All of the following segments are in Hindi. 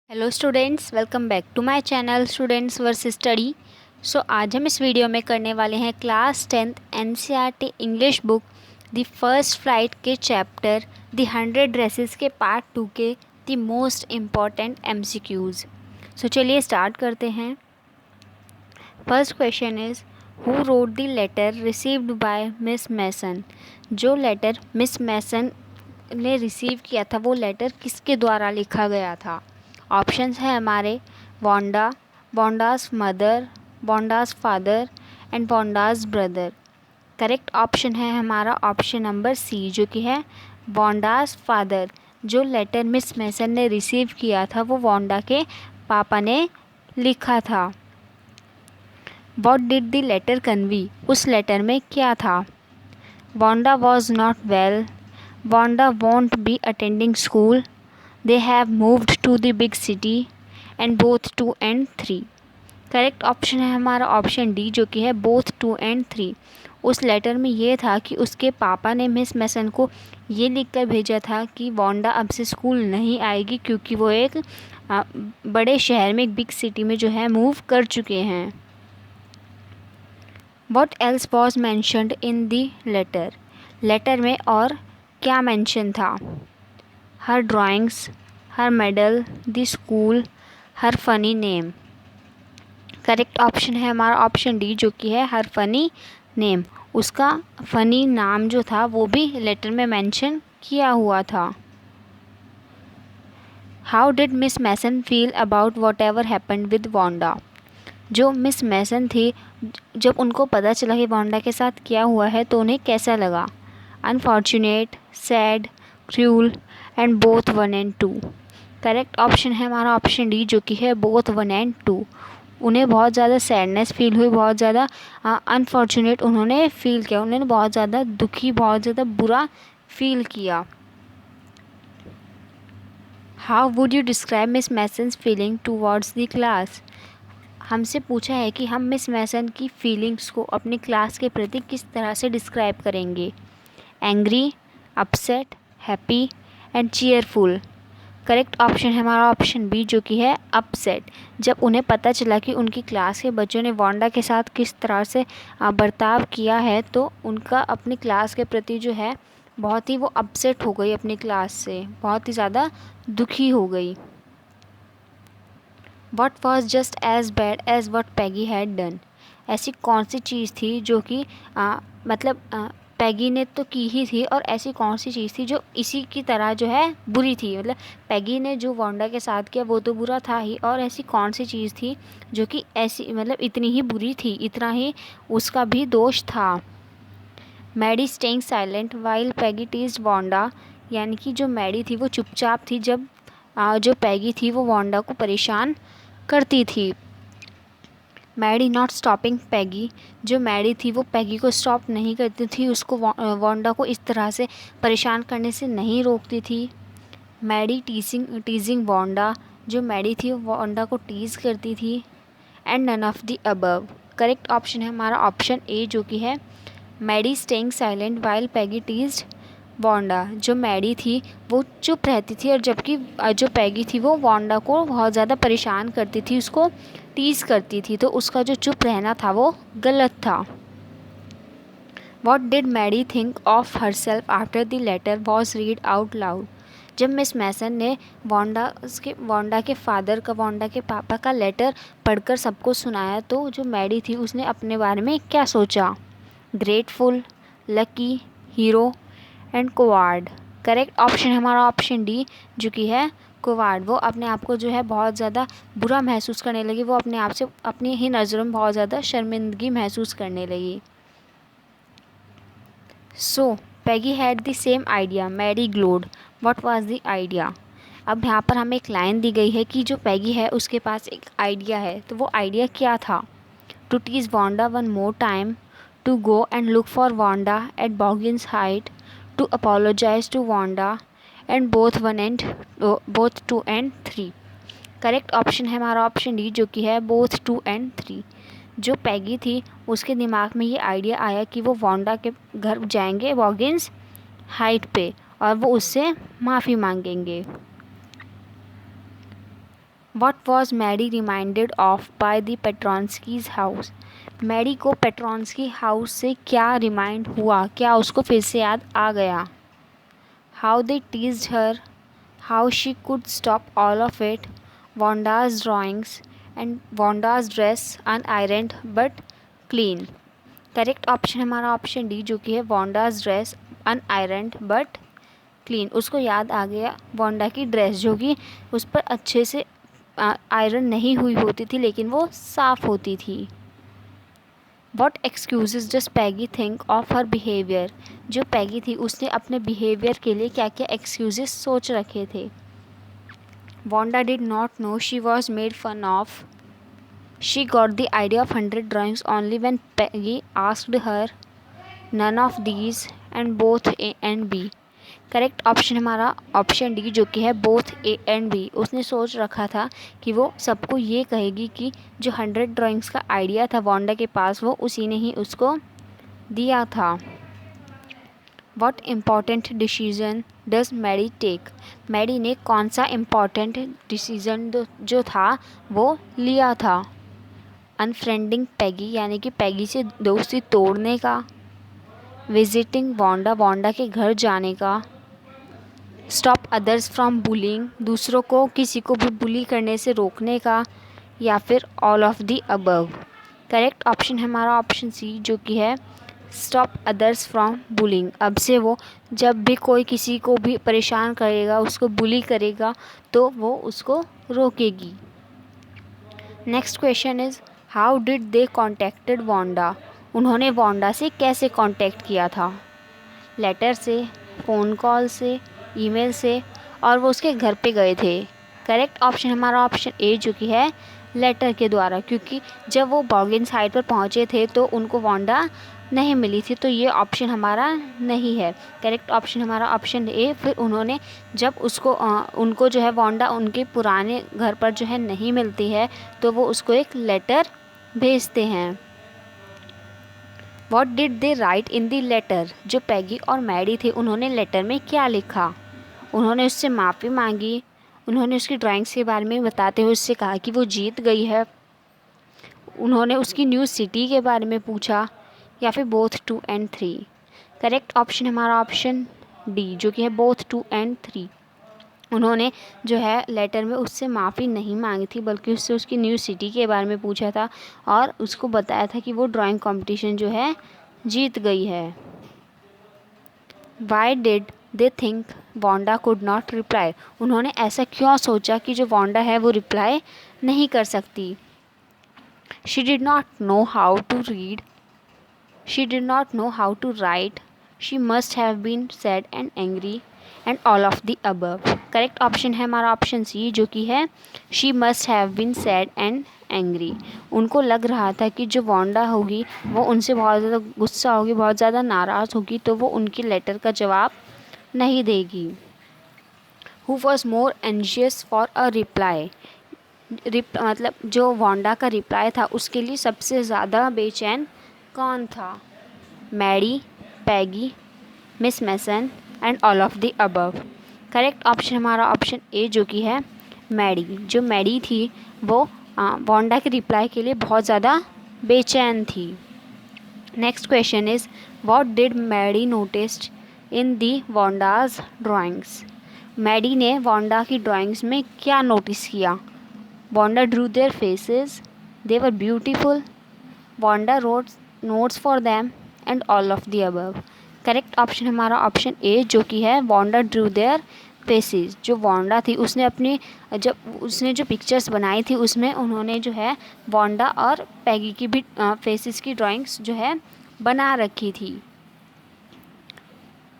Hello students, welcome back to my channel students verse study. आज हम इस वीडियो में करने वाले हैं class 10th NCERT English book the first flight के चैप्टर द 100 ड्रेसेस के पार्ट 2 के द मोस्ट इम्पॉर्टेंट एमसीक्यूज़। चलिए स्टार्ट करते हैं। First question is who read the letter received by Miss Mason. जो लेटर मिस मैसन ने रिसीव किया था वो लेटर किसके द्वारा लिखा गया था। ऑप्शंस है हमारे Wanda, Wanda's mother, Wanda's father and Wanda's brother. Correct option है हमारा ऑप्शन नंबर सी, जो कि है वांडास फादर। जो लेटर मिस मैसन ने रिसीव किया था वो वांडा के पापा ने लिखा था। What did the letter convey. उस लेटर में क्या था। Wanda was not well, Wanda won't be attending school, they have moved to the big city and both 2 and 3। Correct option है हमारा ऑप्शन डी, जो कि है बोथ 2 and 3। उस लेटर में ये था कि उसके पापा ने मिस मैसन को ये लिख कर भेजा था कि वांडा अब से स्कूल नहीं आएगी क्योंकि वो एक बड़े शहर में, एक बिग सिटी में जो है मूव कर चुके हैं। What else was mentioned in the letter। Letter में और क्या मेंशन था। Her drawings, her medal, the school, her funny name. Correct option है हमारा ऑप्शन डी, जो कि है हर फनी नेम। उसका फनी नाम जो था वो भी लेटर में मेंशन किया हुआ था। How did Miss Mason feel about whatever happened with Wanda. जो मिस मैसन थी, जब उनको पता चला कि वांडा के साथ क्या हुआ है तो उन्हें कैसा लगा। Unfortunate, sad, cruel and both 1 and 2। Correct option है हमारा ऑप्शन डी, जो कि है बोथ 1 and 2। उन्हें बहुत ज़्यादा सैडनेस फील हुई, बहुत ज़्यादा अनफॉर्चुनेट उन्होंने फील किया, उन्होंने बहुत ज़्यादा दुखी, बहुत ज़्यादा बुरा फील किया। How would you describe miss masons feeling towards the class. हमसे पूछा है कि हम मिस मैसन की फीलिंग्स को अपनी क्लास के प्रति किस तरह से डिस्क्राइब करेंगे। Angry, upset, happy and cheerful. Correct option है हमारा ऑप्शन बी, जो कि है अपसेट। जब उन्हें पता चला कि उनकी क्लास के बच्चों ने वांडा के साथ किस तरह से बर्ताव किया है तो उनका अपनी क्लास के प्रति जो है बहुत ही वो अपसेट हो गई, अपनी क्लास से बहुत ही ज़्यादा दुखी हो गई। What was just as bad as what Peggy had done। ऐसी कौन सी चीज़ थी जो कि पैगी ने तो की ही थी, और ऐसी कौन सी चीज़ थी जो इसी की तरह जो है बुरी थी। मतलब पैगी ने जो वांडा के साथ किया वो तो बुरा था ही, और ऐसी कौन सी चीज़ थी जो कि ऐसी इतनी ही बुरी थी, इतना ही उसका भी दोष था। Maddie staying silent while Peggy teased Wanda. यानी कि जो मैडी थी वो चुपचाप थी जब जो पैगी थी वो वांडा को परेशान करती थी। मैडी नॉट स्टॉपिंग पैगी। जो मैडी थी वो पैगी को स्टॉप नहीं करती थी, उसको वांडा को इस तरह से परेशान करने से नहीं रोकती थी। Maddie teasing Wanda. जो मैडी थी वो वांडा को टीज़ करती थी। And none of the above. Correct option है हमारा ऑप्शन ए, जो कि है Maddie staying silent while Peggy teased Wanda. जो मैडी थी वो चुप रहती थी, और जबकि जो पैगी थी वो वांडा को बहुत ज़्यादा परेशान करती थी, उसको टीज़ करती थी, तो उसका जो चुप रहना था वो गलत था। What did Maddie think of herself after the letter was read out loud. जब मिस मैसन ने वांडा के फादर का, वांडा के पापा का लेटर पढ़कर सबको सुनाया तो जो मैडी थी उसने अपने बारे में क्या सोचा। Grateful, lucky, hero and coward. Correct option हमारा ऑप्शन डी, जो कि है कोवार्ड। वो अपने आप को जो है बहुत ज़्यादा बुरा महसूस करने लगी, वो अपने आप से अपनी ही नज़रों में बहुत ज़्यादा शर्मिंदगी महसूस करने लगी। So Peggy had the same idea, Maddie glowed. What was the idea. अब यहाँ पर हमें एक लाइन दी गई है कि जो पैगी है उसके पास एक आइडिया है, तो वो आइडिया क्या था। To tease Wanda one more time, to go and look for Wanda at Boggins height, to apologize to Wanda and both 2 and 3। Correct option है हमारा ऑप्शन डी, जो कि है both 2 and 3। जो पैगी थी उसके दिमाग में ये आइडिया आया कि वो वांडा के घर जाएंगे बॉगिन्स हाइट पे, और वो उससे माफ़ी मांगेंगे। What was Maddie reminded of by the Petronskis house. Maddie को पेट्रॉन्स्की हाउस से क्या रिमाइंड हुआ, क्या उसको फिर से याद आ गया। How they teased her, how she could stop all of it, Wanda's drawings and Wanda's dress unironed but clean. Correct option हमारा ऑप्शन डी जो कि है Wanda's dress unironed but clean. उसको याद आ गया वॉन्डा की ड्रेस जो कि उस पर अच्छे से आयरन नहीं हुई होती थी लेकिन वो साफ़ होती थी। What excuse does Peggy think of her behaviour. जो पैगी थी उसने अपने बिहेवियर के लिए क्या क्या एक्सक्यूज़ सोच रखे थे। Wanda did not know she was made fun of, she got the idea of 100 drawings only when Peggy asked her, none of these and both A and B. Correct option हमारा ऑप्शन डी जो कि है बोथ ए एंड बी। उसने सोच रखा था कि वो सबको ये कहेगी कि जो 100 ड्राइंग्स का आइडिया था वॉन्डा के पास वो उसी ने ही उसको दिया था। What important decision does Maddie take. Maddie ने कौन सा इम्पॉर्टेंट डिसीजन जो था वो लिया था। अनफ्रेंडिंग पैगी यानी कि पैगी से दोस्ती तोड़ने का, विजिटिंग वॉन्डा वॉन्डा के घर जाने का, स्टॉप अदर्स फ्रॉम बुलिंग दूसरों को किसी को भी बुली करने से रोकने का, या फिर all of the above. Correct option हमारा ऑप्शन सी जो कि है स्टॉप अदर्स फ्रॉम बुलिंग। अब से वो जब भी कोई किसी को भी परेशान करेगा उसको बुली करेगा तो वो उसको रोकेगी। Next question is how did they contacted Wanda. उन्होंने वॉन्डा से कैसे कांटेक्ट किया था। लेटर से, फ़ोन कॉल से, ईमेल से, और वो उसके घर पे गए थे। करेक्ट ऑप्शन हमारा ऑप्शन ए जो कि है लेटर के द्वारा, क्योंकि जब वो बॉर्गिन साइड पर पहुंचे थे तो उनको वॉन्डा नहीं मिली थी, तो ये ऑप्शन हमारा नहीं है। करेक्ट ऑप्शन हमारा ऑप्शन ए। फिर उन्होंने जब उसको उनको जो है वॉन्डा उनके पुराने घर पर जो है नहीं मिलती है तो वो उसको एक लेटर भेजते हैं। What did they write in the letter. जो पैगी और मैडी थे उन्होंने लेटर में क्या लिखा। उन्होंने उससे माफ़ी मांगी, उन्होंने उसकी ड्राइंग्स के बारे में बताते हुए उससे कहा कि वो जीत गई है, उन्होंने उसकी न्यू सिटी के बारे में पूछा, या फिर बोथ 2 and 3। करेक्ट ऑप्शन हमारा ऑप्शन डी जो कि है बोथ 2 and 3। उन्होंने जो है लेटर में उससे माफ़ी नहीं मांगी थी बल्कि उससे उसकी न्यू सिटी के बारे में पूछा था और उसको बताया था कि वो ड्राइंग कंपटीशन जो है जीत गई है। Why did they think Wanda could not reply. उन्होंने ऐसा क्यों सोचा कि जो वॉन्डा है वो रिप्लाई नहीं कर सकती। She did not know how to read, she did not know how to write, she must have been sad and angry, and all of the above. Correct option है हमारा ऑप्शन सी जो कि है she must have been sad and angry. उनको लग रहा था कि जो वॉन्डा होगी वो उनसे बहुत ज़्यादा गुस्सा होगी, बहुत ज़्यादा नाराज़ होगी, तो वो उनकी लेटर का जवाब नहीं देगी। Who was more anxious for a reply. मतलब जो वॉन्डा का रिप्लाई था उसके लिए सबसे ज़्यादा बेचैन कौन था। Maddie, Peggy, Miss Mason and all of the above. Correct option हमारा ऑप्शन ए जो कि है मैडी। जो मैडी थी वो वॉन्डा के रिप्लाई के लिए बहुत ज़्यादा बेचैन थी। Next question is what did Maddie noticed in the Wanda's drawings. मैडी ने वॉन्डा की ड्राइंग्स में क्या नोटिस किया। Wanda drew their faces, they were beautiful, Wanda wrote notes for them and all of the above. Correct option हमारा ऑप्शन ए जो कि है वॉन्डा ड्रू देयर फेसेस। जो वॉन्डा थी उसने अपनी जो पिक्चर्स बनाई थी उसमें उन्होंने जो है वॉन्डा और पैगी की भी फेसेस की ड्राइंग्स जो है बना रखी थी।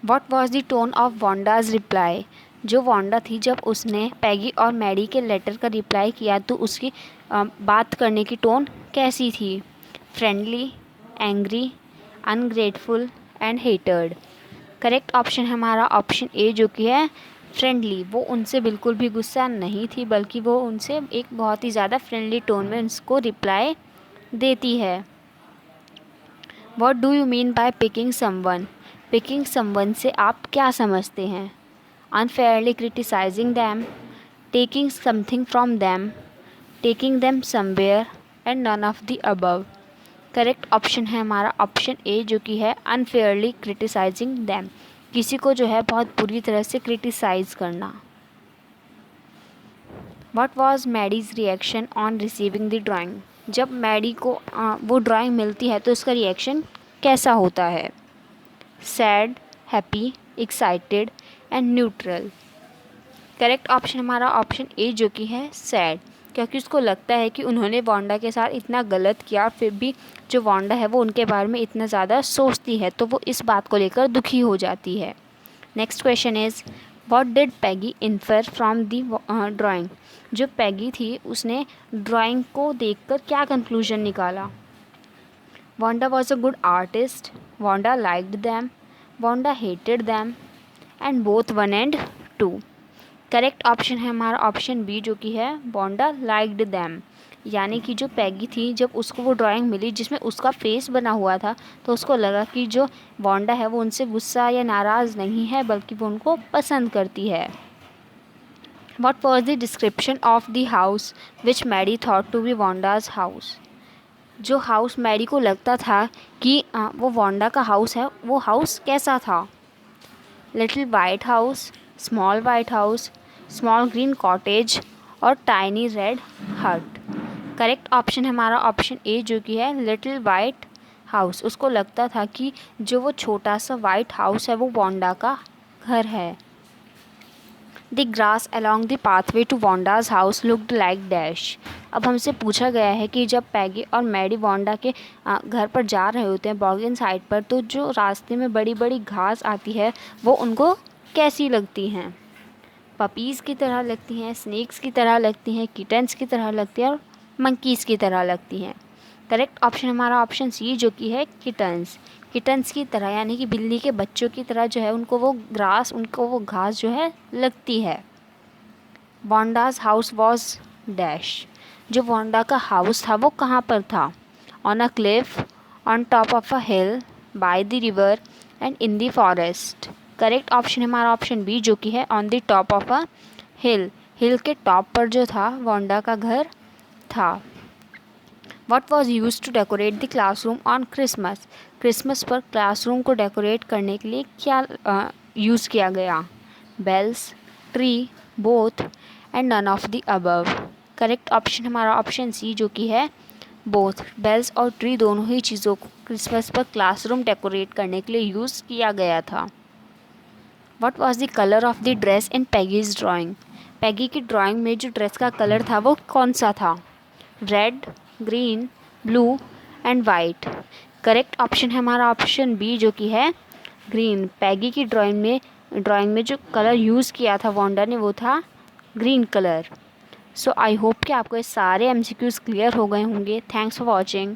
What was the tone of Wanda's reply. जो वॉन्डा थी जब उसने पैगी और मैडी के लेटर का रिप्लाई किया तो उसकी बात करने की टोन कैसी थी। Friendly, angry, ungrateful and hatred. Correct option हमारा ऑप्शन ए जो कि है फ्रेंडली। वो उनसे बिल्कुल भी गुस्सा नहीं थी बल्कि वो उनसे एक बहुत ही ज़्यादा फ्रेंडली टोन में उनको रिप्लाई देती है। What do you mean by picking someone. Picking someone से आप क्या समझते हैं। Unfairly criticising them, taking something from them, taking them somewhere and none of the above. Correct option है हमारा ऑप्शन ए जो कि है अनफेयरली क्रिटिसाइजिंग देम, किसी को जो है बहुत बुरी तरह से क्रिटिसाइज करना। What was Maddie's reaction on receiving the drawing, जब मैडी को वो ड्राइंग मिलती है तो उसका रिएक्शन कैसा होता है? Sad, happy, excited and neutral. Correct option हमारा ऑप्शन ए जो कि है सैड, क्योंकि उसको लगता है कि उन्होंने वांडा के साथ इतना गलत किया, फिर भी जो वांडा है वो उनके बारे में इतना ज़्यादा सोचती है, तो वो इस बात को लेकर दुखी हो जाती है। Next question is what did Peggy infer from the drawing, जो पैगी थी उसने ड्राइंग को देखकर क्या कंक्लूजन निकाला? Wanda was a good artist, Wanda liked them, Wanda hated them and both 1 and 2। Correct option है हमारा ऑप्शन बी जो कि है वांडा लाइक्ड दैम, यानी कि जो पैगी थी जब उसको वो ड्राइंग मिली जिसमें उसका फेस बना हुआ था तो उसको लगा कि जो वांडा है वो उनसे गुस्सा या नाराज़ नहीं है बल्कि वो उनको पसंद करती है। What was the description of the house which Maddie thought to be Wanda's house, जो हाउस मैडी को लगता था कि वो वांडा का हाउस है, वो हाउस कैसा था? Little white house, small white house, small green cottage और टाइनी रेड हट। करेक्ट ऑप्शन है हमारा ऑप्शन ए जो कि है लिटिल वाइट हाउस, उसको लगता था कि जो वो छोटा सा वाइट हाउस है वो वांडा का घर है। The grass along the pathway to Wanda's house looked like dash. अब हमसे पूछा गया है कि जब पैगी और मैडी वांडा के घर पर जा रहे होते हैं बॉर्गन साइड पर, तो जो रास्ते में बड़ी बड़ी घास आती है वो उनको कैसी लगती हैं? पपीज़ की तरह लगती हैं, स्नेक्स की तरह लगती हैं, किटन्स की तरह लगती हैं और मंकीज़ की तरह लगती हैं। करेक्ट ऑप्शन हमारा ऑप्शन सी जो कि है किटन्स, किटन्स की तरह यानी कि बिल्ली के बच्चों की तरह जो है उनको वो घास जो है लगती है। वांडाज हाउस वॉज डैश, जो वांडा का हाउस था वो कहाँ पर था? On a cliff, on top of a hill, by the river and in the forest. Correct option हमारा ऑप्शन बी जो कि है on the top of a hill, hill के टॉप पर जो था वांडा का घर था। What was use to decorate the classroom on Christmas, Christmas पर क्लासरूम को डेकोरेट करने के लिए क्या यूज़ किया गया? Bells, tree, both and none of the above. Correct option हमारा ऑप्शन सी जो कि है बोथ, बेल्स और ट्री दोनों ही चीज़ों को क्रिसमस पर क्लासरूम डेकोरेट करने के लिए यूज़ किया गया था। What was the colour of the dress in Peggy's drawing, Peggy की ड्राइंग में जो ड्रेस का कलर था वो कौन सा था? Red, green, blue and white. Correct option है हमारा ऑप्शन बी जो कि है ग्रीन, पैगी की ड्राइंग में जो कलर यूज़ किया था वांडा ने वो था green colour. So I hope कि आपको ये सारे MCQs क्लियर हो गए होंगे। Thanks for watching.